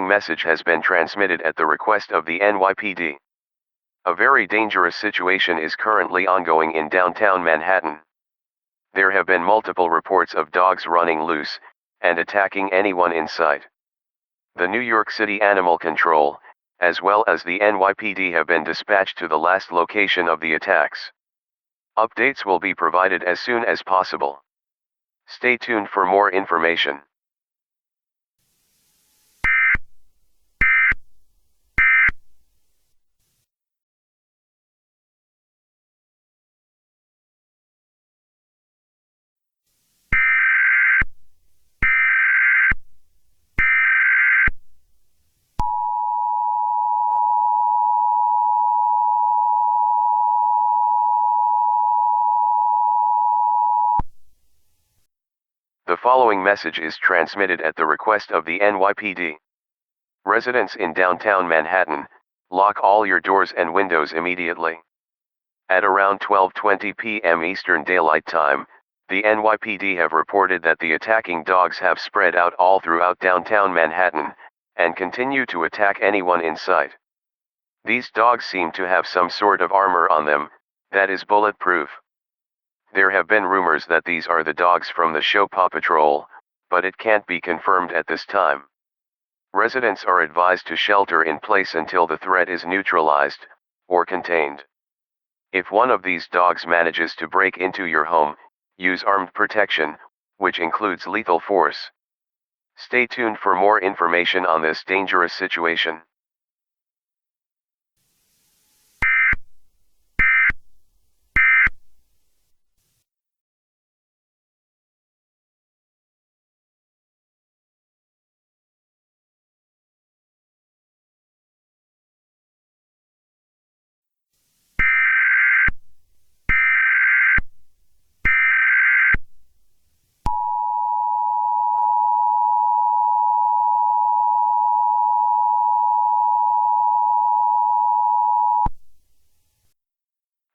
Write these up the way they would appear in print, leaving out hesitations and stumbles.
following message has been transmitted at the request of the NYPD. A very dangerous situation is currently ongoing in downtown Manhattan. There have been multiple reports of dogs running loose and attacking anyone in sight. The New York City Animal Control, as well as the NYPD, have been dispatched to the last location of the attacks. Updates will be provided as soon as possible. Stay tuned for more information. The following message is transmitted at the request of the NYPD. Residents in downtown Manhattan, lock all your doors and windows immediately. At around 12:20 p.m. Eastern Daylight Time, the NYPD have reported that the attacking dogs have spread out all throughout downtown Manhattan, and continue to attack anyone in sight. These dogs seem to have some sort of armor on them, that is bulletproof. There have been rumors that these are the dogs from the show Paw Patrol, but it can't be confirmed at this time. Residents are advised to shelter in place until the threat is neutralized, or contained. If one of these dogs manages to break into your home, use armed protection, which includes lethal force. Stay tuned for more information on this dangerous situation.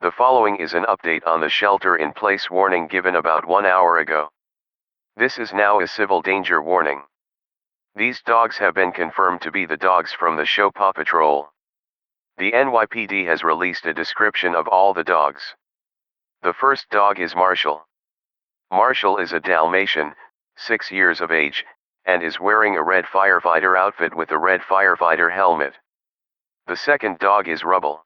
The following is an update on the shelter-in-place warning given about 1 hour ago. This is now a civil danger warning. These dogs have been confirmed to be the dogs from the show Paw Patrol. The NYPD has released a description of all the dogs. The first dog is Marshall. Marshall is a Dalmatian, 6 years of age, and is wearing a red firefighter outfit with a red firefighter helmet. The second dog is Rubble.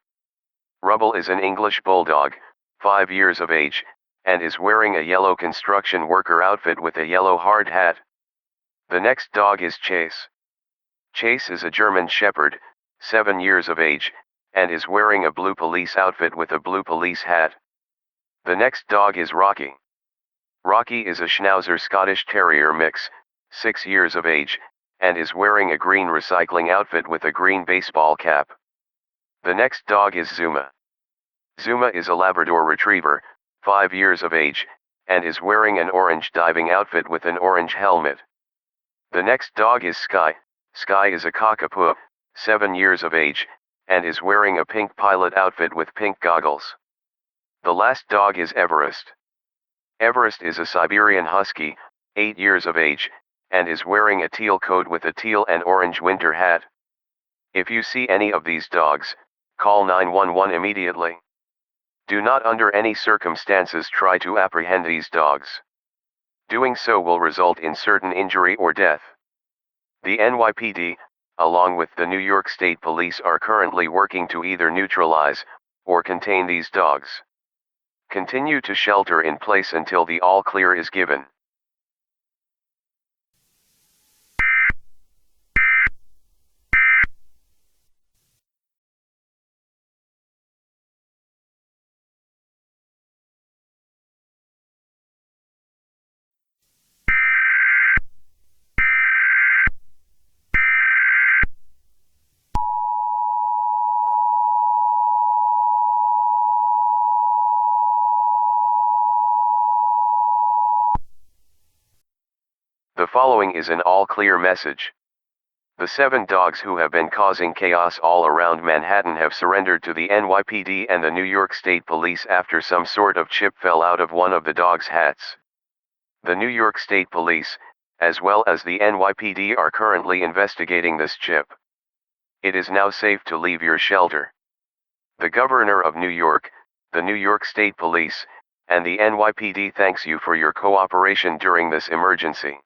Rubble is an English bulldog, 5 years of age, and is wearing a yellow construction worker outfit with a yellow hard hat. The next dog is Chase. Chase is a German Shepherd, 7 years of age, and is wearing a blue police outfit with a blue police hat. The next dog is Rocky. Rocky is a Schnauzer Scottish Terrier mix, 6 years of age, and is wearing a green recycling outfit with a green baseball cap. The next dog is Zuma. Zuma is a Labrador Retriever, 5 years of age, and is wearing an orange diving outfit with an orange helmet. The next dog is Sky. Sky is a Cockapoo, 7 years of age, and is wearing a pink pilot outfit with pink goggles. The last dog is Everest. Everest is a Siberian Husky, 8 years of age, and is wearing a teal coat with a teal and orange winter hat. If you see any of these dogs, call 911 immediately. Do not under any circumstances try to apprehend these dogs. Doing so will result in certain injury or death. The NYPD, along with the New York State Police, are currently working to either neutralize or contain these dogs. Continue to shelter in place until the all clear is given. The following is an all-clear message. The 7 dogs who have been causing chaos all around Manhattan have surrendered to the NYPD and the New York State Police after some sort of chip fell out of one of the dogs' hats. The New York State Police, as well as the NYPD are currently investigating this chip. It is now safe to leave your shelter. The Governor of New York, the New York State Police, and the NYPD thanks you for your cooperation during this emergency.